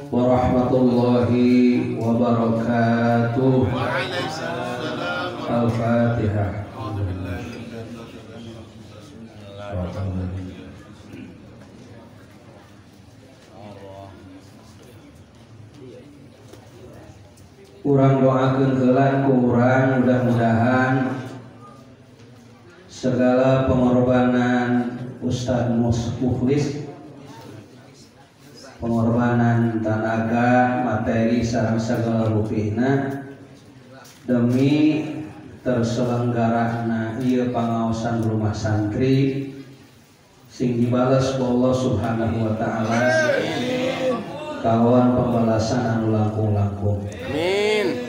warahmatullahi wabarakatuh. Al-Fatihah. Urang doakeun heula ku urang, mudah-mudahan segala pengorbanan Ustaz Mukhlis, pengorbanan tenaga, materi, sareng segala rupihna demi terselenggarana ieu pangaosan rumah santri sing dibales ku Allah Subhanahu wa taala kalawan pembalasan anu langkung-langkung. Amin.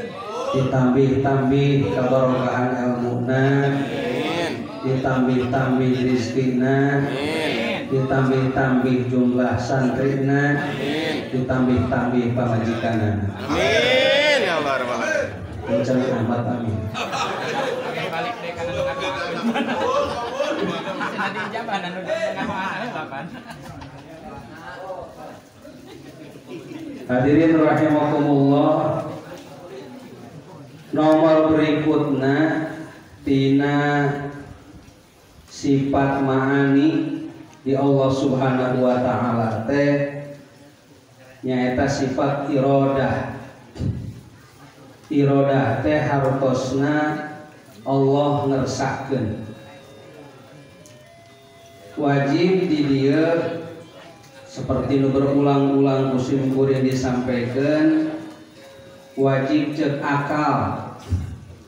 Ditambih-tambih kabarokahan ilmuna, ditambih-tambih rizkina, ditambih-tambih jumlah santrina, ditambih-tambih pamajikanana. Amin ya Allah rabbal alamin. Jangan amat amin. Balik deh kana tadi jaban anu ngapain. Hadirin rahimakumullah, nomor berikutnya tina sifat ma'ani di Allah Subhanahu wa taala teh nyaeta sifat iradah. Iradah teh hartosna Allah ngersahkeun. Wajib di dieu seperti nu berulang-ulang musim kuring disampaikan, wajib cek akal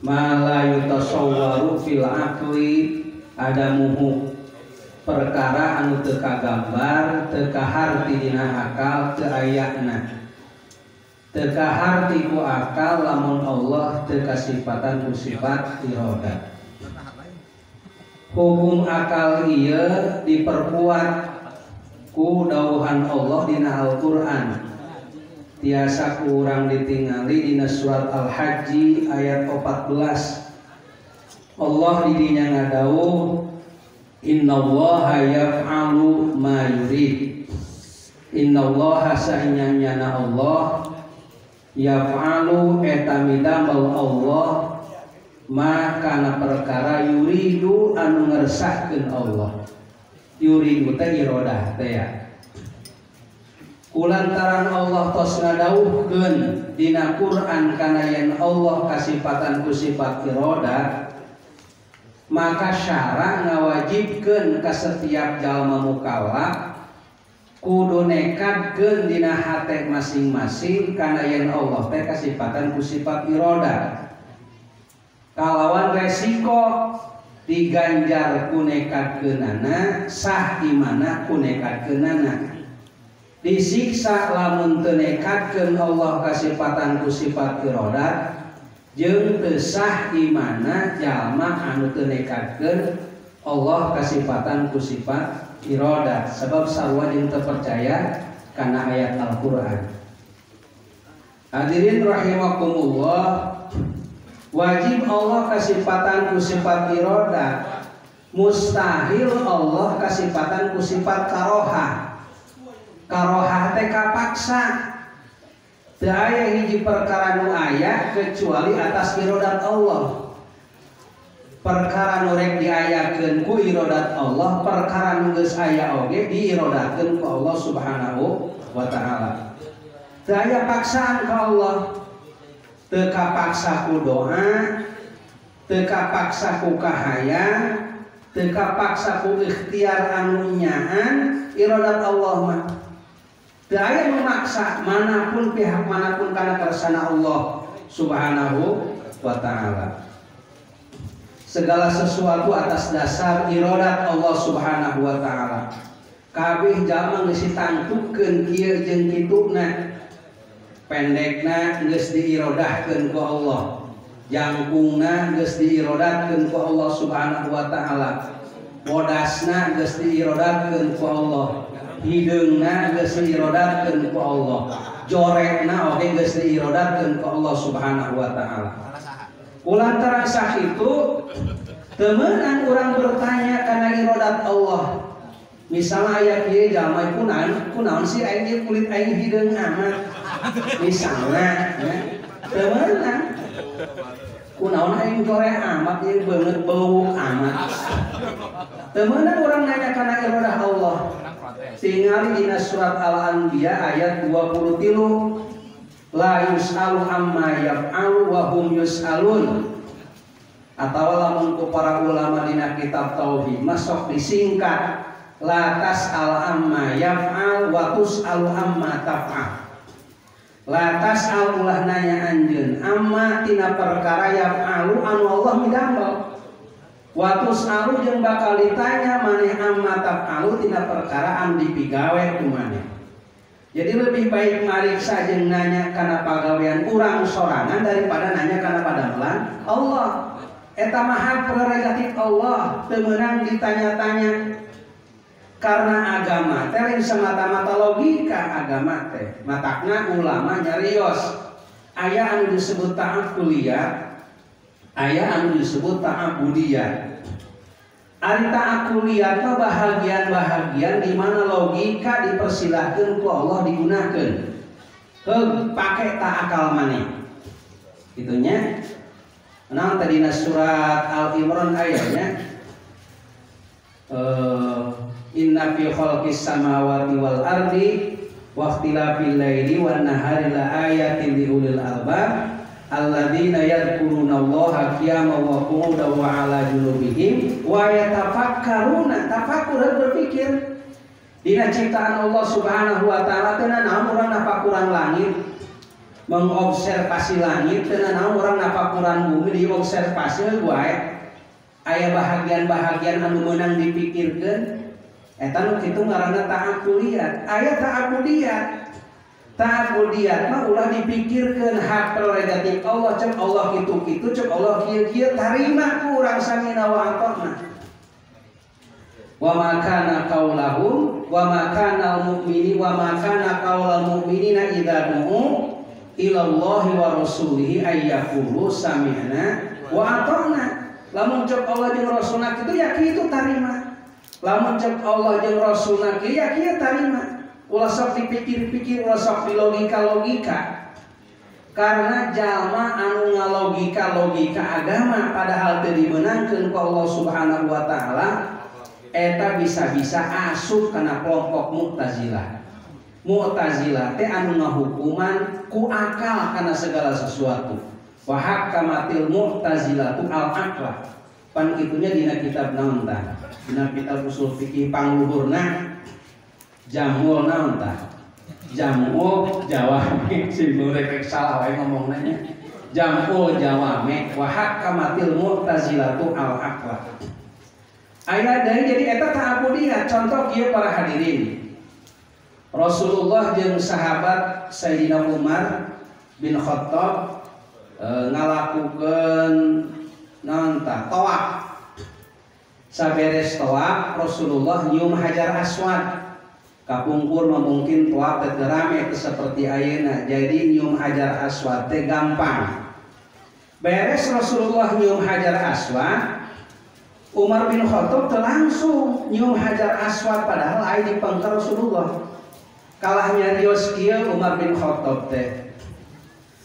mala yutasawwaru fil aqli adamuhu, perkara anu teu kagambar teu kaharti dina akal teu ayana, teu kaharti ku akal lamun Allah teu kasifatan ku sifat iradah. Hukum akal ieu diperkuat ku dawuhan Allah dina Al-Qur'an. Tiasa kurang ditingali dina surat Al-Hajj ayat 14. Allah didinya ngadawuh innallaha yaf'alu ma yurid. Innallaha sa'nyana Allah yaf'alu eta midamel Allah ma kana perkara yuridu anu ngersahkeun Allah. Yuridu teh iradah teh ya. Kulantaran Allah tos ngadawuhkeun dina Quran kana yen Allah kasifatan ku sifat iradah, maka syara ngawajibkeun ka setiap jalma mukallaf kudu nekatkeun dina hate masing-masing kana yen Allah teh kasifatan ku sifat iradah. Kalawan resiko diganjar kunekatkeunana, sah imana kunekatkeunana. Disiksa lamun teu nekatkeun Allah kasifatan ku sifat iradah, jeung teu sah imana jalma anu teu nekatkeun Allah kasifatan ku sifat iradah, sebab sarua jeung teu percaya kana ayat Al-Qur'an. Hadirin rahimakumullah, wajib Allah kasifatan ku sifat iradah, mustahil Allah kasifatan ku sifat karohah. Karohah teh kapaksa, teu aya hiji perkara nu aya kecuali atas iradat Allah. Perkara nu rek diayakeun ku iradat Allah, perkara nu geus aya oge diiradatkeun ku Allah Subhanahu wa taala. Teu aya paksaan ka Allah. Teu kapaksa ku doa, teu kapaksa ku kahayang, teu kapaksa ku ikhtiar anu nyaan, iradat Allah mah. Teu aya memaksa manapun pihak manapun kana kersana Allah Subhanahu wa taala. Segala sesuatu atas dasar iradat Allah Subhanahu wa taala. Kabeh jalma geus ditangtukeun kieu jeung kituna. Pendekna geus diirodahkeun ku Allah, jangkungna geus diirodahkeun ku Allah Subhanahu wa taala, bodasna geus diirodahkeun ku Allah, hideungna geus diirodahkeun ku Allah, jorekna oge geus diirodahkeun ku Allah Subhanahu wa taala. Kulantaran sakitu teu meunang urang bertanya kana iradat Allah. Misalnya ayat kieu jalma kunaon sih aing kulit aing hideung amat. Misalnya ya. Teu meunang. Kunaon aing coreh amat ieu beungeut bau amat. Teu meunang urang nanya kana iradah Allah. Tingali dina surat Al-Anbiya ayat 23. La yus'alu amma yaf'alu wa hum yus'alun. Atau lamun ku para ulama dina kitab tauhid masuk disingkat la tas'al amma yaf'al wa tus'alu amma taf'al. La tas'al ulah nanya anjeun amma tina perkara yaf'alu anu Allah midamel. Wa tus'alu jeung bakal ditanya maneh amma taf'alu tina perkara anu dipigawe ku maneh. Jadi lebih baik ngariksa jeung nanya kana pagawean urang sorangan daripada nanya kana padamelan Allah. Eta mah prerogatif Allah, teu meunang ditanya-tanya. Karena agama teh lain semata-mata logika agama teh. Matakna ulama nyarios. Aya anu disebut ta'aquliyah, aya anu disebut ta'abudiyah. Ari ta'aquliyah mah bahagian-bahagian di mana logika dipersilahkeun ku Allah digunakeun. Heug pake ta'akal maneh. Itunya. Nah tadi surat Al-Imran ayatnya inna fi khalqis samawati wal ardi wa ikhtilafil laili wan nahari la ayatin liulil albab alladzina yadhkurunallaha qiyaman wa qu'udan wa 'ala junubihim wa yatafakkaruna. Tafakkur berpikir dina ciptaan Allah Subhanahu wa taala teh naon urang nafakuran langit mengobservasi langit teu naon urang nafakuran bumi diobservasi wae. Aya bahagian-bahagian anu meunang dipikirkeun eta nu kitu ngaranna ta'aquliyat. Aya ta'abudiyat. Ta'abudiyat mah ulah dipikirkeun hak prerogatif Allah, cek Allah kitu-kitu, cek Allah kieu-kieu tarima ku urang samina wa ata'na. Wa ma kana qaulahum wa ma kana al-mu'mini wa ma kana qaulal mu'minina idza du'u ila Allahi wa rasulihi ayyaqulu sami'na wa ata'na. Lamun cek Allah jeung Rasulna kitu ya kitu tarima. Lamun cek Allah jeung Rasulna kitu ya kieu tarima. Ulah sok dipikir-pikir, ulah sok dilogika-logika. Karena jalma anu ngalogika-logika agama padahal teu dimeunangkeun ku Allah Subhanahu wa taala eta bisa-bisa asup kana kelompok Mu'tazilah. Mu'tazilah teh anu ngahukuman ku akal kana segala sesuatu. Wa hakamatil mu'tazilatu al-aqla. Pan kitunya dina kitab naon tah? Dina kitab usul fikih pangluhurna Jamul naon tah? Jamul Jawame sing rek salah wae ngomongna nya. Jamul Jawame wa hakamatil mu'tazilatu al-aqla. Aya deui jadi eta ta'abudiyah. Contoh kieu para hadirin. Rasulullah jeung sahabat Sayyidina Umar bin Khattab ngalakukeun naon tah tawaf. Saberes tawaf Rasulullah nyium Hajar Aswad. Kapungkur mungkin tawaf teh rame seperti ayeuna. Jadi nyium Hajar Aswad teh gampang. Beres Rasulullah nyium Hajar Aswad, Umar bin Khattab teh langsung nyium Hajar Aswad padahal aya di pangkal Rasulullah. Kalah nyarios kieu Umar bin Khattab teh.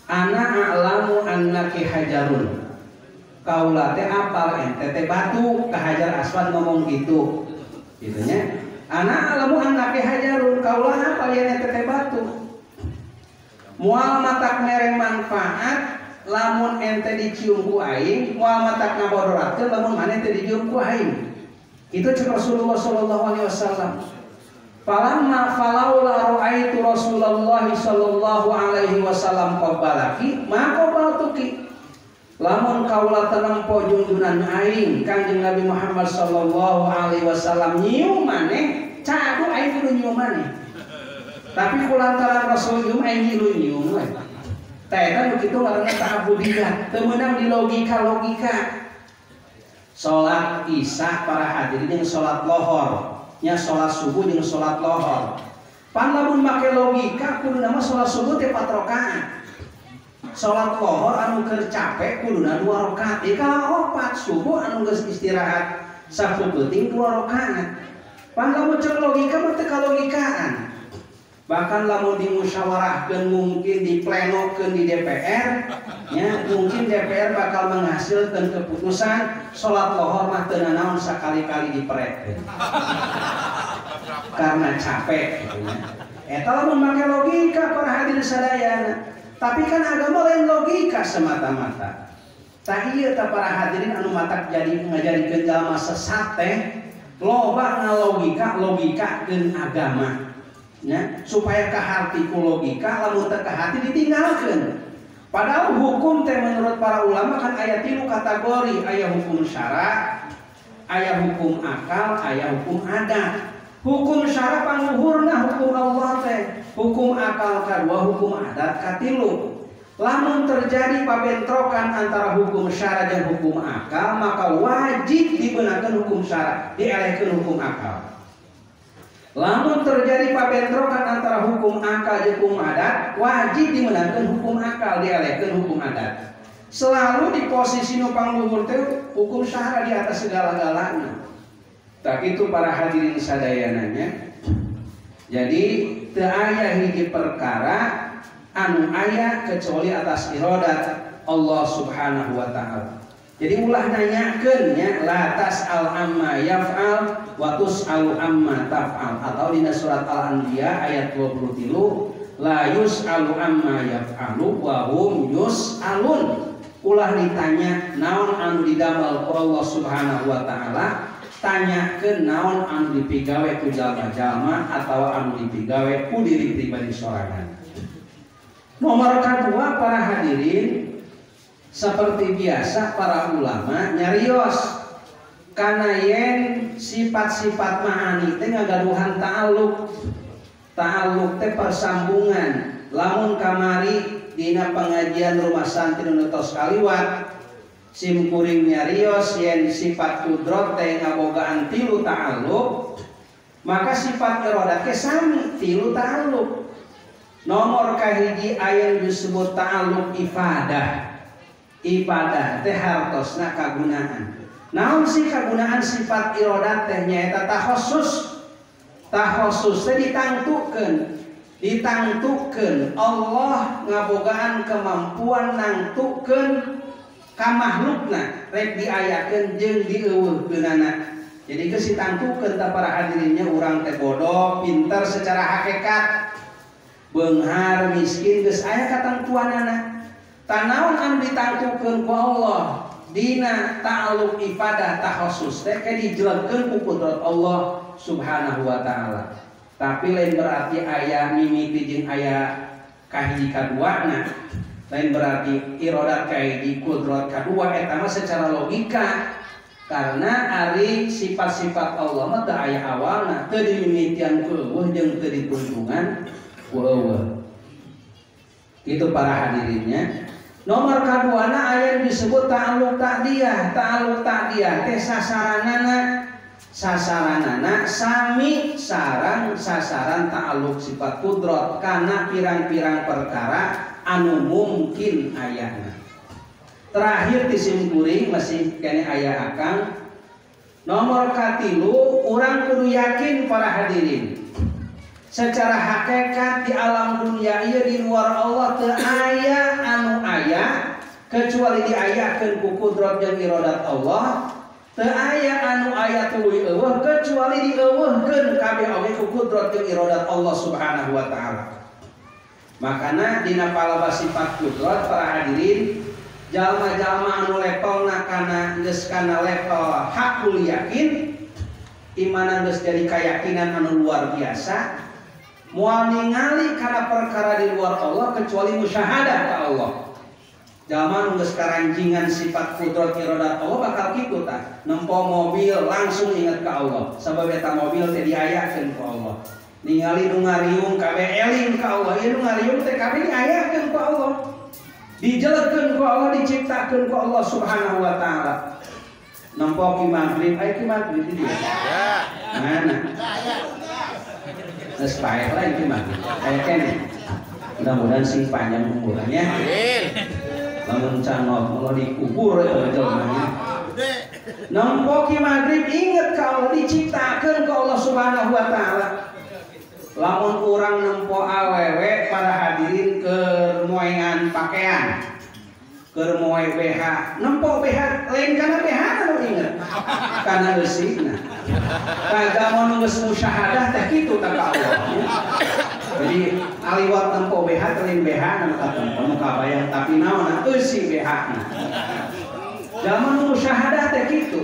Ana a'lamu annaki hajarun. Kaula teh apal ente teh batu, ka Hajar Aswad ngomong gitu. Gitunya. Ana a'lamu annaki hajarun. Kaula apal yen ente teh batu. Moal matak mereng manfaat lamun ente dicium ku aing, moal matak ngabodoratkeun lamun maneh teh dicium ku aing. Itu cek Rasulullah sallallahu alaihi wasallam. Falamma falaula ra'aitu Rasulullah sallallahu alaihi wasallam qabbalaki ma qabbaltuki. Lamun kaula teu nempo junjunan aing Kanjeng Nabi Muhammad sallallahu alaihi wasallam nyium maneh, cadu aing kudu nyium maneh. Tapi kulantaran Rasul nyium aing kudu nyium we. Tah eta nu kitu ngaranna ta'abudiyah, teu meunang di logika-logika. Salat Isya para hadirin jeung salat lohor. Nya sholat subuh jeung sholat lohor. Pan lamun make logika kudu nama sholat subuh teh 4 rakaat. Sholat lohor anu keur capek kuduna 2 rakaat. Kalau 4 subuh anu geus istirahat sapu peuting 2 rakaat. Pan lamun cek logika mah teu kalogikaan. Bahkan lamun dimusyawarahkeun mungkin diplenokeun di DPR nya mungkin DPR bakal menghasilkan keputusan salat lohor mah teu nanaon sakali-kali diperetkeun. Karena capek gitu ya. Eta lamun make logika para hadirin sadayana. Tapi kan agama lain logika semata-mata. Tah ieu teh para hadirin anu matak jadi ngajadikeun jalma sesat teh loba ngalogika keun agama. Ya, supaya ke hati ku logika lamun teu ke hati ditinggalkeun. Padahal hukum teh menurut para ulama kan aya 3 kategori, aya hukum syara, aya hukum akal, aya hukum adat. Hukum syara pangluhurna hukum Allah teh, hukum akal kadua, hukum adat katilu. Lamun terjadi pabentrokan antara hukum syara dan hukum akal, maka wajib dibeunangkeun hukum syara, dielehkeun hukum akal. Lamun terjadi pabentrokan antara hukum akal dan hukum adat, wajib dimenangkan hukum akal, dialihkan hukum adat. Selalu di posisi nu pangluhur teh hukum syara di atas segala-galanya. Tak itu para hadirin sadayananya. Jadi teu aya hiji perkara anu aya kecuali atas iradat Allah Subhanahu wa taala. Jadi ulah nanyakeun nya la tas'al amma yaf'al wa tus'alu amma taf'al, atau di surat Al-Anbiya ayat 23 la yus'alu amma yaf'alu wa hum yus'alun. Ulah ditanya naon anu didamel ku Allah Subhanahu wa taala, tanyakeun naon anu dipigawe ku jalma-jalma atau anu dipigawe ku diri pribadi sorangan. Nomor kedua para hadirin, seperti biasa para ulama nyarios kana yen sifat-sifat ma'ani teh ngagaduhan ta'alluq. Ta'alluq teh persambungan. Lamun kamari dina pengajian rumah santri nu tos kaliwat sim kuring nyarios yen sifat kudrot teh ngabogaan 3 ta'alluq, maka sifat iradah teh sami 3 ta'alluq. Nomor kahiji aya disebut ta'alluq ifadah. Ibadah teh hartosna kagunaan. Naon sih kagunaan sifat iradat teh nyaeta takhassus. Takhassus teh ditangtukeun Allah ngabogaan kemampuan nangtukeun ka makhlukna rek diayakeun jeung dieuweuhkeunana. Jadi geus ditangtukeun ta para hadirinnya urang teh bodoh, pinter secara hakikat, beunghar, miskin geus aya katangtuanana. Tanaon anu ditangtukeun ku Allah dina ta'alluq ibadah takhassus teh ke dijelaskeun ku kudrat Allah Subhanahu wa taala. Tapi lain berarti aya mimiti jeung aya kahiji kaduana. Lain berarti iradat kahiji kudrat kadua eta mah secara logika. Karena ari sifat-sifat Allah mah teu aya awalna, teu dimimitian ku eueuh jeung teu dituntungan ku eueuh. Itu para hadirinnya. Nomor kaduana aya disebut ta'alluq ta'diyah. Ta'alluq ta'diyah teh sasaranana sami sareng sasaran ta'alluq sifat kudrat kana pirang-pirang perkara anu mungkin ayana. Terakhir disimkuring masih kene aya akang. Nomor katilu urang kudu yakin para hadirin. Secara hakikat di alam dunia ieu di luar Allah teu aya anu aya kecuali diayakeun ku kudrat jeung iradat Allah. Teu aya anu aya tuluy eueuh kecuali dieuweuhkeun kabeh oge ku kudrat jeung iradat Allah Subhanahu wa taala. Makana dina palebas sifat kudrat para hadirin, jalma-jalma anu levelna kana geus kana level hakul yakin, imanan geus jadi keyakinan anu luar biasa. Moal ningali kana perkara di luar Allah kecuali musyahadah ka Allah. Jalma nu geus karancingan sifat kudrat iradat Allah bakal kitu tah. Nempo mobil langsung ingat ka Allah. Sabab eta mobil teh diayakeun ku Allah. Ningali nu ngariung kabeh eling ka Allah. Ieu nu ngariung teh kabeh diayakeun ku Allah. Dijelekeun ku Allah, diciptakeun ku Allah Subhanahu wa taala. Nempo ki maghrib, aya ki maghrib di dieu. Mana? Terus baik lah itu mah, kayak kene. Mudah-mudahan sih panjang umurnya. Amin. Lamun canok mau dikubur jelmanya. Nempo ki maghrib inget ka Allah, diciptakeun ku Allah Subhanahu wa taala. Lamun urang nempo awewe para hadirin ke moengan pakaian, ke moe BH, nempo BH lain kana BH anu inget, kana eusigna. Kagak mau geus musyahadah teh kitu ka Allah. Jadi aliwat nempo BH lain BH anu katempo nu kabayang tapi naon eusi BH-na. Jalma musyahadah teh kitu.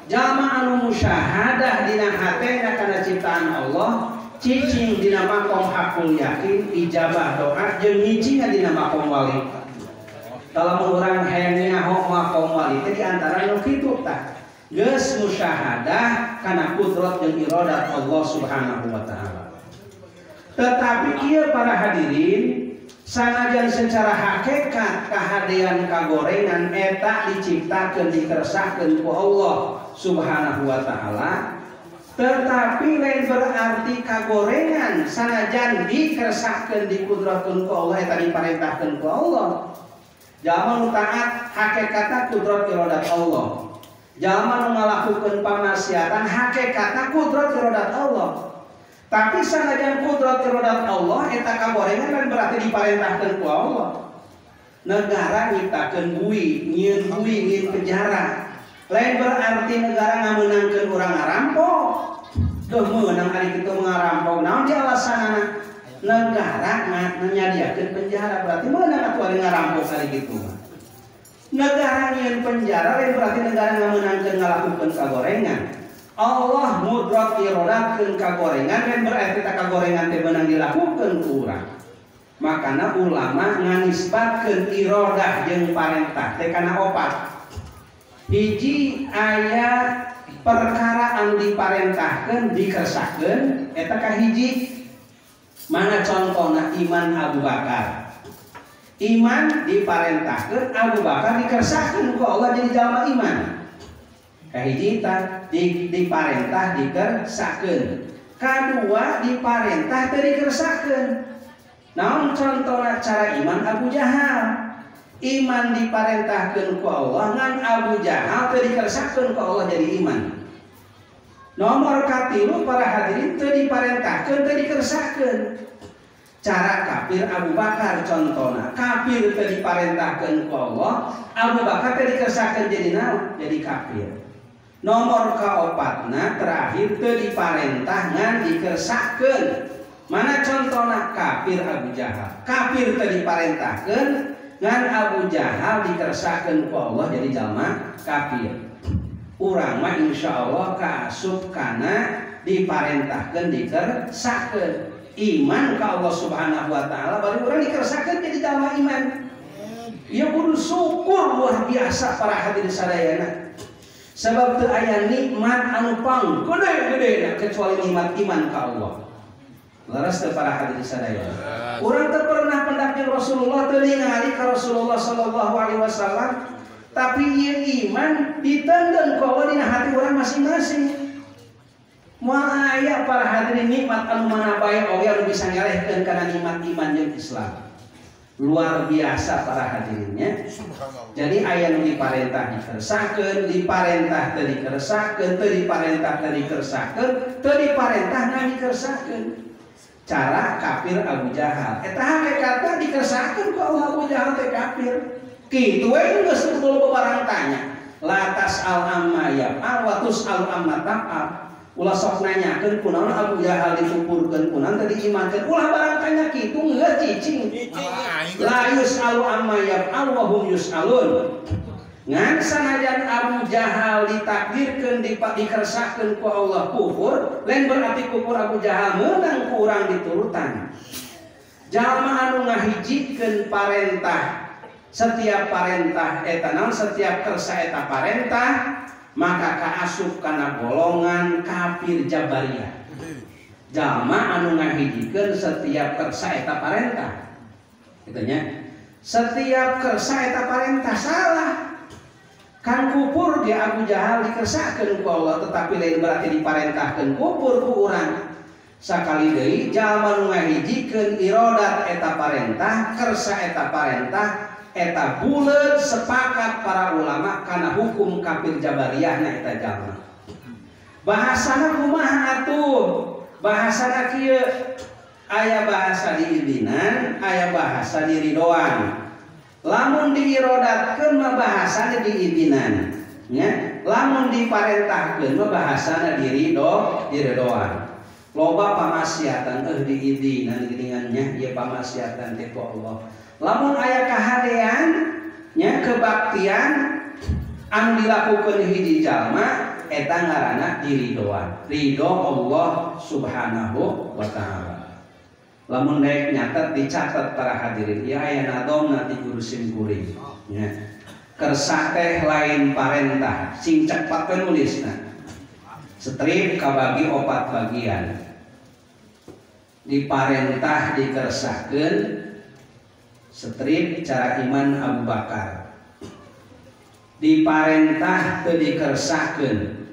Jalma anu musyahadah dina hatena kana ciptaan Allah. Cicing dina makom hakul yakin ijabah doa jeung nyicingan dina makom wali. Kalau orang hayang nyaho makom wali teh di antara nu kitu tah. Geus musyahadah kana kudrat jeung iradat Allah Subhanahu wa taala. Tetapi ieu para hadirin sanajan secara hakikat kahadean kagorengan eta diciptakeun dikersahkeun ku Allah Subhanahu wa taala. Tetapi lain berarti kagorengan sanajan dikersahkeun dikudratkeun ku Allah eta diparentahkeun ku Allah. Jalma nu taat hakikatna kudrat iradat Allah. Jalma nu ngalakukeun pamaksiatan hakikatna kudrat iradat Allah. Tapi sanajan kudrat iradat Allah eta kagorengan lain berarti diparentahkeun ku Allah. Negara nyiptakeun bui, nyieun bui, nyieun penjara. Lain berarti negara ngameunangkeun urang ngarampok. Duh meunang ari kitu ngarampok. Naon di alasanana? Negara nyadiakeun penjara berarti meunang atuh ari ngarampok ari kitu. Negara nyieun penjara lain berarti negara ngameunangkeun ngalakukeun kagorengan. Allah mudrat iradatkeun kagorengan lain berarti ta kagorengan teh meunang dilakukeun ku urang. Makana ulama nganisbatkeun iradah jeung parentah teh kana opat. Hiji aya perkara anu diparentahkeun dikersahkeun eta kahiji. Mana contohna iman Abu Bakar. Iman diparentahkeun Abu Bakar dikersahkeun ku Allah jadi jalma iman. Kahiji ta diparentah dikersahkeun. Kadua diparentah teu dikersahkeun. Naon contohna cara iman Abu Jahal? Iman diparentahkeun ku Allah ngan Abu Jahal teu dikersahkeun ku Allah jadi iman. Nomor katilu para hadirin teu diparentahkeun teu dikersahkeun. Cara kafir Abu Bakar contohna, kafir teu diparentahkeun ku Allah, Abu Bakar teu dikersahkeun jadi naon? Jadi kafir. Nomor kaopatna terakhir teu diparentah ngan dikersahkeun. Mana contohna kafir Abu Jahal. Kafir teu diparentahkeun ngan Abu Jahal dikersahkeun ku Allah jadi jalma kafir. Urang mah insyaallah kaasup kana diparentahkeun dikersahkeun. Iman ka Allah Subhanahu wa taala bari urang dikersahkeun jadi jalma iman. Ieu kudu syukur luar biasa para hadirin sadayana. Sebab teu aya nikmat anu panggede-gedena kecuali nikmat iman ka Allah. Laras teu para hadirin sadayana. Urang teu pernah pendamping Rasulullah teu ningali ka Rasulullah sallallahu alaihi wasallam, tapi ieu iman ditendang ku Allah dina hati urang masing-masing. Moal aya para hadirin nikmat anu mana bae oge anu bisa ngalehkeun kana nikmat iman jeung Islam. Luar biasa para hadirinnya. Jadi aya nu diparentah dikersahkeun, diparentah teu dikersahkeun, teu diparentah teu dikersahkeun, teu diparentah ngan dikersahkeun. Cara kafir Abu Jahal eta hakikatna dikersahkeun ku Allah Abu Jahal teh kafir. Kitu we geus kudu barang tanya. La tas'al amma yaf'al wa tus'al amma taf'al. Ulah sok nanyakeun kunaon Abu Jahal dikufurkeun kunaon teh diimankeun. Ulah barang tanya kitu geus cicing. La yus'alu amma yaf'al wa hum yus'alun. Ngan sanajan Abu Jahal ditakdirkeun dikersahkeun ku Allah kufur, lain berarti kufur Abu Jahal meunang ku urang diturutan. Jalma anu ngahijikeun parentah, setiap parentah eta naon setiap kersa eta parentah, maka kaasup kana golongan kafir Jabariyah. Jalma anu ngahijikeun setiap kersa eta parentah. Kitu nya. Setiap kersa eta parentah salah. Kan kufur ge Abu Jahal dikersahkeun ku Allah tetapi lain berarti diparentahkeun kufur ku urang. Sakali deui jalma nu ngahijikeun iradat eta parentah kersa eta parentah eta buleud sepakat para ulama kana hukum kafir jabariyahna eta jalma. Bahasana kumaha atuh? Bahasana kieu aya bahasa diizinan, aya bahasa diridoan. Lamun diirodatkeun mah bahasana diizinan, nya. Lamun diparentahkeun mah bahasana diridoan. Loba pamaksiatan diizinan geuningannya ieu pamaksiatan ti Allah. Lamun aya kahadean nya kebaktian anu dilakukeun hiji jalma eta ngaranna diridoan. Ridho Allah Subhanahu wa taala. Lamun daek nyatet dicatat para hadirin ieu aya nadom ti guru simkuring nya. Kersa teh lain parentah sing cepat penulisna. Strip kabagi 4 bagian. Diparentah dikersahkeun strip cara iman Abu Bakar. Diparentah teu dikersahkeun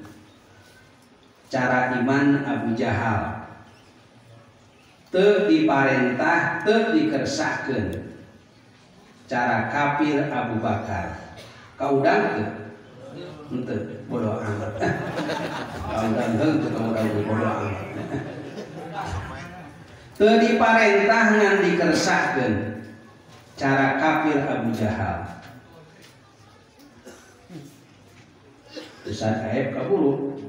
cara iman Abu Jahal. Teu diparentah teu dikersahkeun cara kafir Abu Bakar. Kaudang teu? Henteu, bodo amat. Kaudang teu kaudang bodo amat. Teu diparentah ngan dikersahkeun cara kafir Abu Jahal. Ustaz Aib kaburu.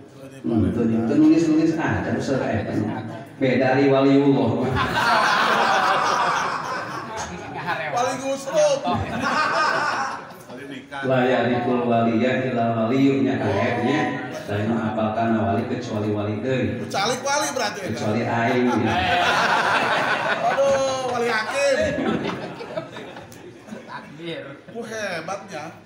Teu nulis aja Ustaz Aib. Beda dari waliullah. Wali gusruk. Layarikul waliyah ila waliyunya Aibnya. Lain apalkan wali kecuali wali deui. Calik wali berarti. Kecuali aing. Aduh, wali hakim. Takbir. Hebatnya.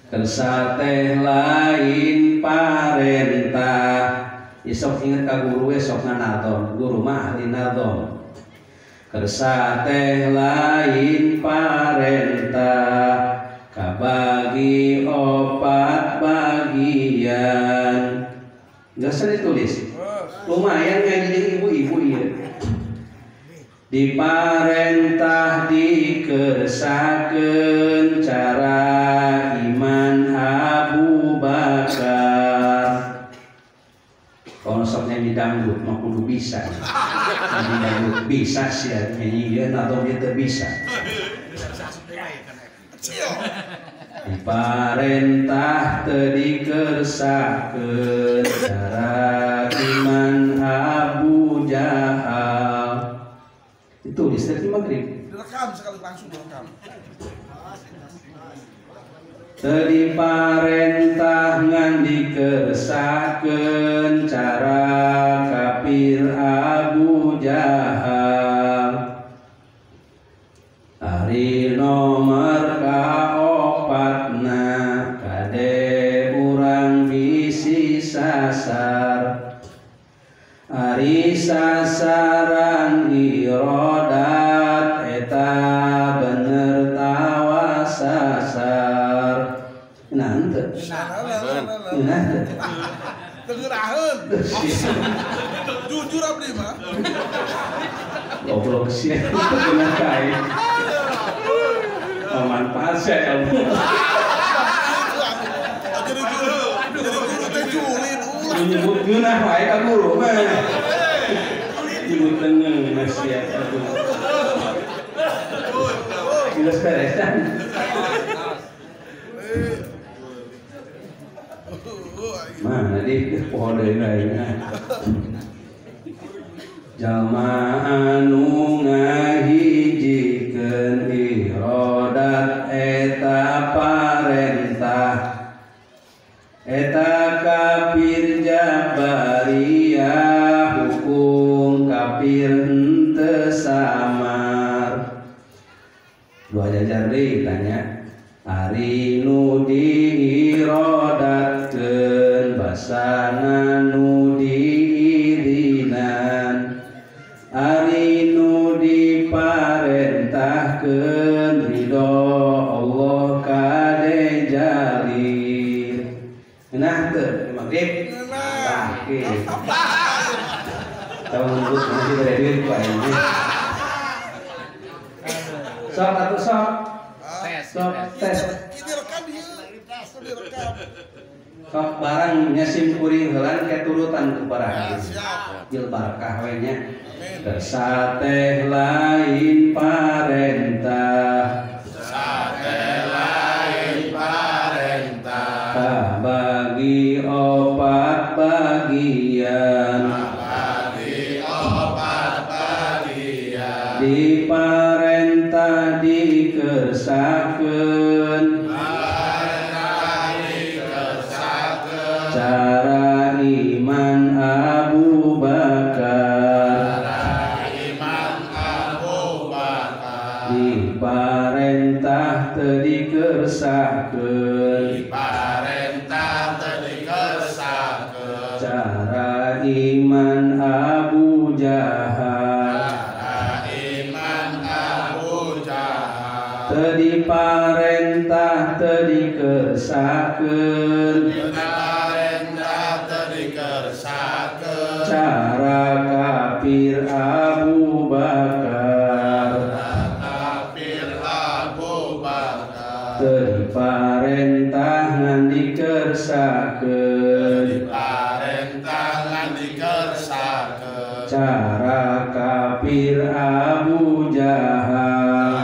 Kersa teh lain parentah. Isok inget ka guru we sok ngadon. Guru mah ahli nadon. Kersa teh lain parentah. Kabagi 4 bagian. Gak usah ditulis. Lumayan ngaji jeung ibu-ibu ieu. Diparentah dikersahkeun cara iman Abu Bakar. Kalau sok nyanyi dangdut mah kudu bisa. Nyanyi dangdut bisa sih nyanyi ieu atau dia teu bisa. Diparentah teu dikersahkeun cara iman Abu Jahal. Itu di setiap maghrib. Direkam sekali langsung direkam. Teu diparentah ngan dikersahkeun cara kafir Abu Jahal. Ari nomor kaopatna kade urang bisi sasar. Ari sasaran irodat eta bener tawa sasar. Nah henteu. Nah henteu. Tengeraheun. Jujur abdi mah. Goblok sih itu bener kae. Manfaat saya kamu. Jadi guru teh julid ulah. Menyebut geunah wae ka guru mah. Nyebut tengeng nasihat aku. Geus beresan. Mana di pohon deui jalma anu ngahijikeun irodat eta parentah eta kafir jabariyah hukum kafir henteu samar. Dua jajar deui tanya ari nu diirodatkeun basana nu diirinan ari nu diparentahkeun ridho Allah kade jalir. Nah teu maghrib. Tah mulut nanti beredit ku aing. Sok atuh sok. Sok tes. Ini rekam dia. Direkam. Sok barang nyasim kuring heulan ke turutan kepada hadis. Siap. Jil barakah we nya. Sateh lain parentah. Sateh lain parentah. Bagi opat bagian. Bagi opat bagian. Di parentah dikersakeun. Cara iman Abu Bakar. Diparentah teu dikersakeun. Cara iman Abu Jahal. Teu diparentah teu dikersakeun. Cara kafir Abu Bakar. Teu diparentah ngan dikersakeun. Cara kafir Abu Jahal.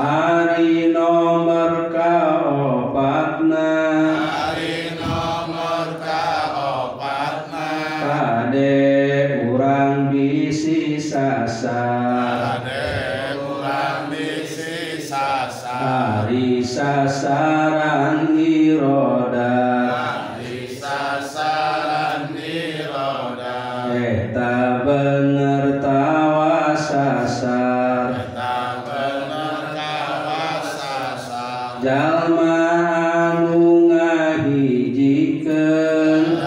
Ari nomor kaopatna. Kade urang bisi sasar. Ari sasaran irodat. Eta bener tawa sasar. Jalma anu ngahijikeun.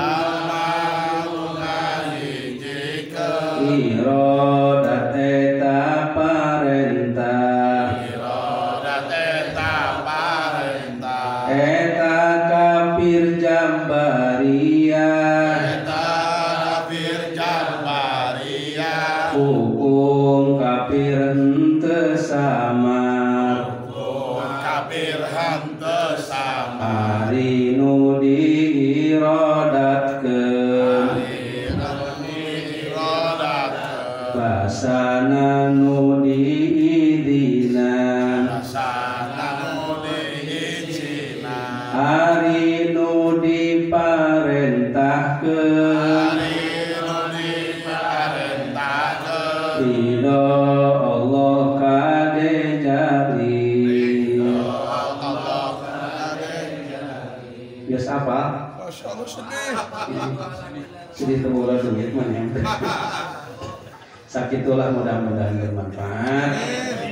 Irodat eta parentah. Eta kafir Jabariyah. Hukum kafir henteu sama. Ari nu diirodatkeun. Basana nu diidinan. Ari nu diparentahkeun. Ridho Allah kade jari. Yes apa? Masya Allah sedih. Sedih temulah duit mana? Sakitulah mudah-mudahan bermanfaat.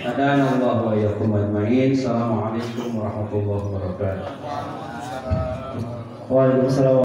Hadanallahu wa iyyakum ajmain. Assalamualaikum warahmatullahi wabarakatuh. Waalaikumsalam.